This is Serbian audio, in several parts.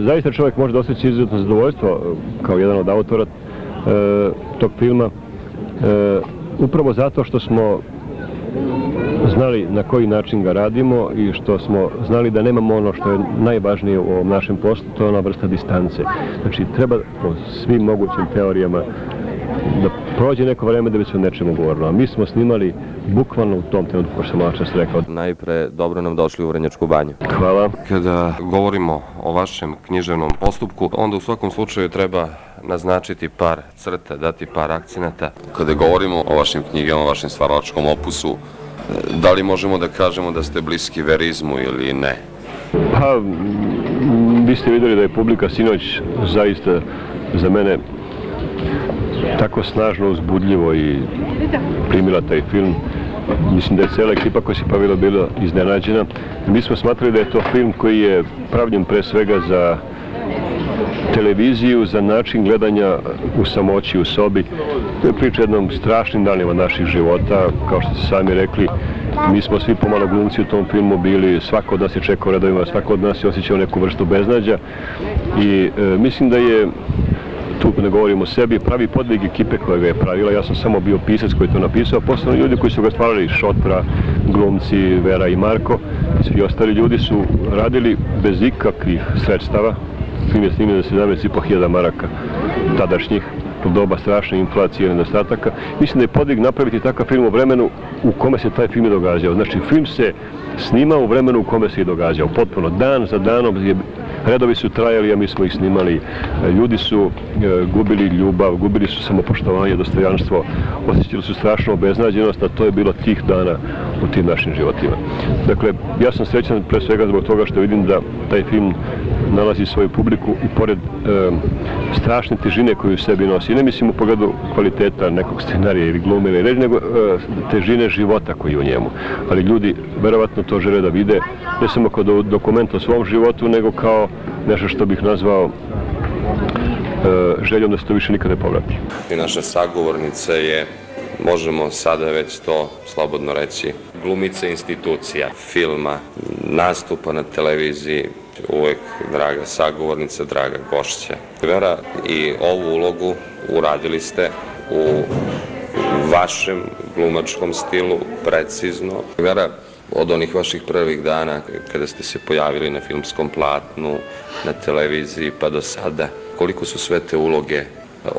zaista čovjek može da osjeća izuzetno zadovoljstvo kao jedan od autora tog filma, upravo zato što smo znali na koji način ga radimo i što smo znali da nemamo ono što je najvažnije u ovom našem poslu, to je ona vrsta distance. Znači, treba po svim mogućim teorijama da prođe neko vreme da bi se o nečemu govorilo. A mi smo snimali bukvalno u tom trenutku, kao što sam malo čas rekao. Najpre, dobro nam došli u Vrnjačku banju. Hvala. Kada govorimo o vašem književnom postupku, onda u svakom slučaju treba naznačiti par crta, dati par akcenata. Kada govorimo o vašim knjigama, o vašem stvaralačkom opusu, da li možemo da kažemo da ste bliski verizmu ili ne? Pa, vi ste vidjeli da je publika sinoć zaista za mene tako snažno uzbudljivo i primila taj film. Mislim da je cijela ekipa koja se bavila bila iznenađena. Mi smo smatrali da je to film koji je pravljen pre svega za televiziju, za način gledanja u samoći, u sobi. To je priča jednom strašnim danima naših života, kao što ste sami rekli. Mi smo svi pomalo glumci u tom filmu bili, svako od nas je čekao redovima, svako od nas je osjećao neku vrstu beznađa i mislim da je, tu ne govorim o sebi, pravi podvig ekipe koja ga je pravila. Ja sam samo bio pisac koji je to napisao, posebno ljudi koji su ga stvarali, Šotra, glumci, Vera i Marko i svi ostali ljudi su radili bez ikakvih sredstava. Film je snimljen za 17.500 maraka tadašnjih, u doba strašne inflacije i nedostataka. Mislim da je podvig napraviti takav film u vremenu u kome se taj film je događao. Znači, film se snimao u vremenu u kome se je događao. Potpuno, dan za danom, redovi su trajali, a mi smo ih snimali. Ljudi su gubili ljubav, gubili su samopoštovanje, dostojanstvo, osjećali su strašnu beznađenost, a to je bilo tih dana u tim našim životima. Dakle, ja sam srećan pre svega zbog toga što vidim da taj film nalazi svoju publiku i pored strašne težine koju u sebi nosi. Ne mislim u pogledu kvaliteta nekog scenarija ili glume ili reći, nego težine života koji je u njemu. Ali ljudi verovatno to žele da vide, ne samo kao dokument o svom životu, nego kao nešto što bih nazvao željom da se to više nikad ne povrati. I naša sagovornica je, možemo sada već to slobodno reći, glumica institucija, filma, nastupa na televiziji, uvek draga sagovornica, draga gošća. Vera, i ovu ulogu uradili ste u vašem glumačkom stilu, precizno. Vera, od onih vaših prvih dana kada ste se pojavili na filmskom platnu, na televiziji pa do sada, koliko su sve te uloge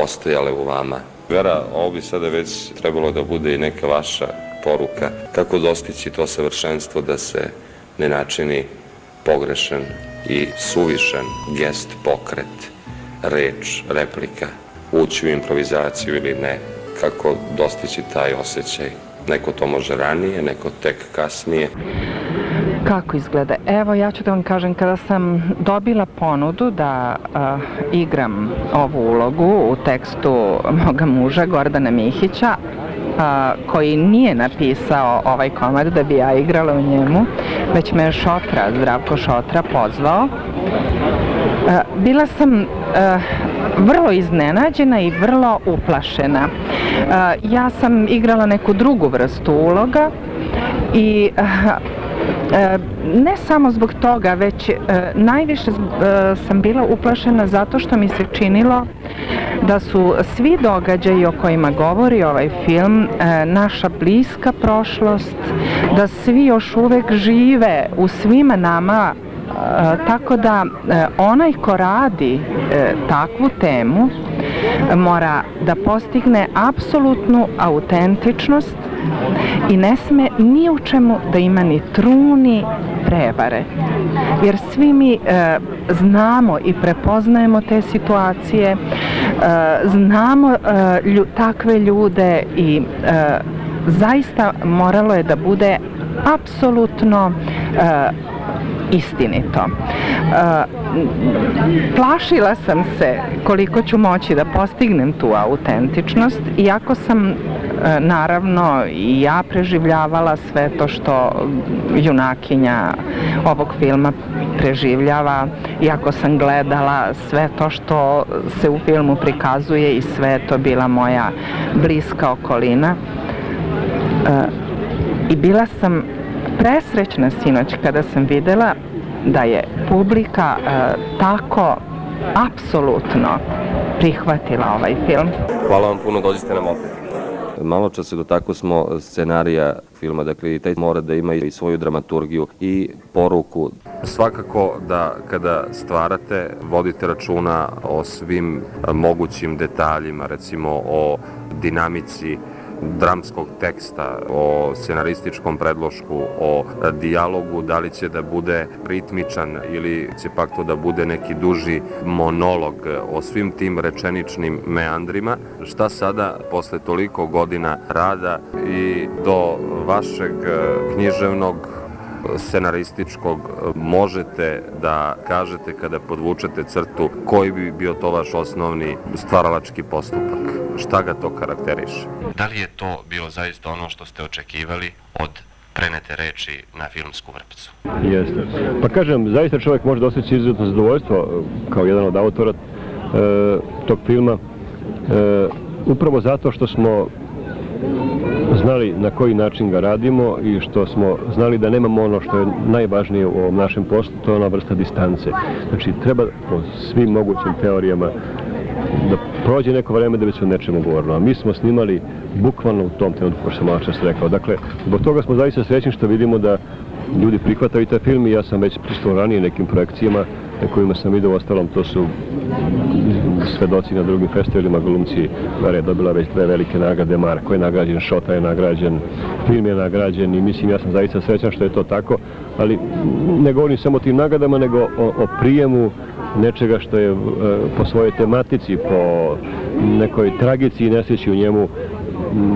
ostajale u vama? Vera, ovo bi sada već trebalo da bude i neka vaša poruka. Kako dostići to savršenstvo da se ne načini pogrešan i suvišan gest, pokret, reč, replika, ući u improvizaciju ili ne? Kako dostići taj osjećaj? Neko to može ranije, neko tek kasnije. Kako izgleda? Evo, ja ću da vam kažem, kada sam dobila ponudu da igram ovu ulogu u tekstu moga muža, Gordana Mihića, koji nije napisao ovaj komad da bi ja igrala u njemu, već me je Šotra, Zdravko Šotra, pozvao. Bila sam vrlo iznenađena i vrlo uplašena. Ja sam igrala neku drugu vrstu uloga i ne samo zbog toga, već najviše sam bila uplašena zato što mi se činilo da su svi događaji o kojima govori ovaj film naša bliska prošlost, da svi još uvek žive u svima nama, tako da onaj ko radi takvu temu mora da postigne apsolutnu autentičnost i ne sme ni u čemu da ima ni truni prevare. Jer svi mi znamo i prepoznajemo te situacije, znamo takve ljude i zaista moralo je da bude apsolutno istinito. Plašila sam se koliko ću moći da postignem tu autentičnost, iako sam naravno i ja preživljavala sve to što junakinja ovog filma preživljava, iako sam gledala sve to što se u filmu prikazuje i sve je to bila moja bliska okolina. I bila sam presrećna sinoć kada sam videla da je publika tako apsolutno prihvatila ovaj film. Hvala vam puno, dođite nam opet. Malo čas se dotakli smo scenarija filma, dakle i taj mora da ima i svoju dramaturgiju i poruku. Svakako da kada stvarate vodite računa o svim mogućim detaljima, recimo o dinamici dramskog teksta, o scenarističkom predlošku, o dijalogu, da li će da bude ritmičan ili će pak to da bude neki duži monolog, o svim tim rečeničnim meandrima. Šta sada, posle toliko godina rada i do vašeg književnog scenarističkog možete da kažete kada podvučete crtu koji bi bio to vaš osnovni stvaralački postupak? Šta ga to karakteriše? Da li je to bilo zaista ono što ste očekivali od prenete reči na filmsku vrpcu? Jeste. Pa kažem, zaista čovjek može da osjeća izuzetno zadovoljstvo kao jedan od autora tog filma, upravo zato što smo znali na koji način ga radimo i što smo znali da nemamo ono što je najvažnije u ovom našem poslu, to je ona vrsta distance. Znači, treba po svim mogućim teorijama da prođe neko vreme da bi se o nečemu govorilo. A mi smo snimali bukvalno u tom trenutku, kao što sam malo čas rekao. Dakle, zbog toga smo zaista srećni što vidimo da ljudi prihvataju taj film i ja sam već pristao ranije nekim projekcijama na kojima sam vidio, ostalom to su svedoci na drugim festivalima, glumci. Vera je dobila već 2 velike nagrade, Marko je nagrađen, Šota je nagrađen, film je nagrađen i mislim ja sam zaista srećan što je to tako, ali ne govorim samo o tim nagradama, nego o prijemu nečega što je po svojoj tematici, po nekoj tragici i nesreći u njemu.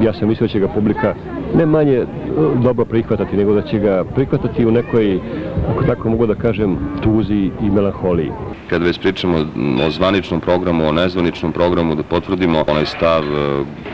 Ja sam mislio da će ga publika ne manje dobro prihvatati, nego da će ga prihvatati u nekoj, ako tako mogu da kažem, tuzi i melanholiji. Kad već pričamo o zvaničnom programu, o nezvaničnom programu, da potvrdimo onaj stav,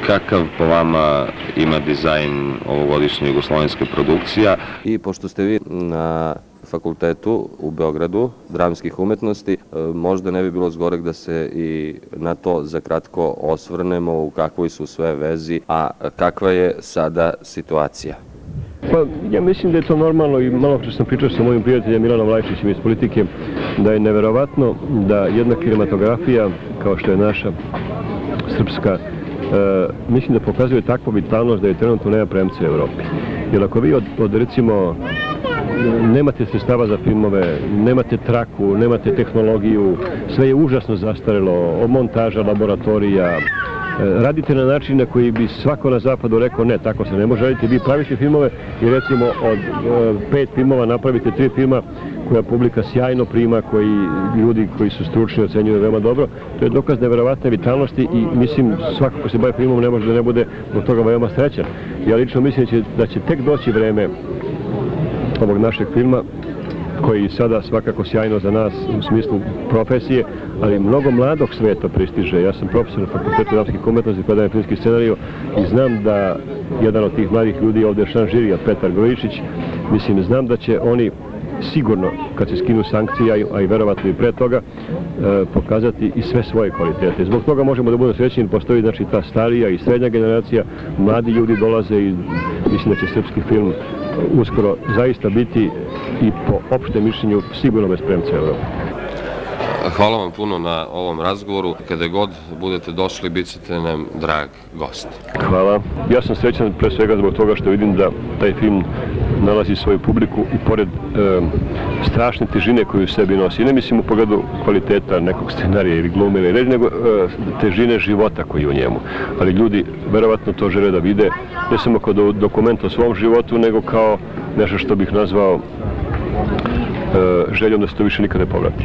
kakav po vama ima dizajn ovogodišnje jugoslovenske produkcija? I pošto ste vi na fakultetu u Beogradu dramskih umetnosti, možda ne bi bilo zgoreg da se i na to za kratko osvrnemo, u kakvoj su sve vezi, a kakva je sada situacija? Pa, ja mislim da je to normalno i malo što sam pričao sa mojim prijateljem Milanom Lajčićem iz politike, da je neverovatno da jedna kinematografija kao što je naša srpska, mislim da pokazuje takvu vitalnost da je trenutno nema premca u Evropi. Jer ako vi od recimo nemate sredstava za filmove, nemate traku, nemate tehnologiju, sve je užasno zastarelo, montaža, laboratorija, radite na način na koji bi svako na zapadu rekao ne, tako se ne može raditi. Vi pravite filmove i recimo od 5 filmova napravite 3 filma koja publika sjajno prima, koji ljudi koji su stručni ocenjuju veoma dobro. To je dokaz neverovatne vitalnosti i mislim svako ko se bavi filmom ne može da ne bude zbog toga veoma srećan. Ja lično mislim da će tek doći vreme ovog našeg filma, koji sada svakako sjajno za nas u smislu profesije, ali mnogo mladog sveta pristiže. Ja sam profesor na Fakultetu dramskih umetnosti, predajem filmski scenariju i znam da jedan od tih mladih ljudi ovdje je šan žirija, Petar Gojičić, mislim, znam da će oni sigurno, kad se skinu sankcije, a i verovatno i pre toga, pokazati i sve svoje kvalitete. Zbog toga možemo da budemo srećni, postoji znači ta starija i srednja generacija, mladi ljudi dolaze i mislim da će srpski film uskoro zaista biti i po opštem mišljenju sigurno bez premca u Evropi. Hvala vam puno na ovom razgovoru. Kada god budete došli, bit ćete nam drag gost. Hvala. Ja sam srećan pre svega zbog toga što vidim da taj film nalazi svoju publiku i pored strašne težine koju u sebi nosi. Ne mislim u pogledu kvaliteta nekog scenarija ili glume ili reći, nego težine života koji je u njemu. Ali ljudi verovatno to žele da vide, ne samo kao dokument o svom životu, nego kao nešto što bih nazvao željom da se to više nikad ne povrati.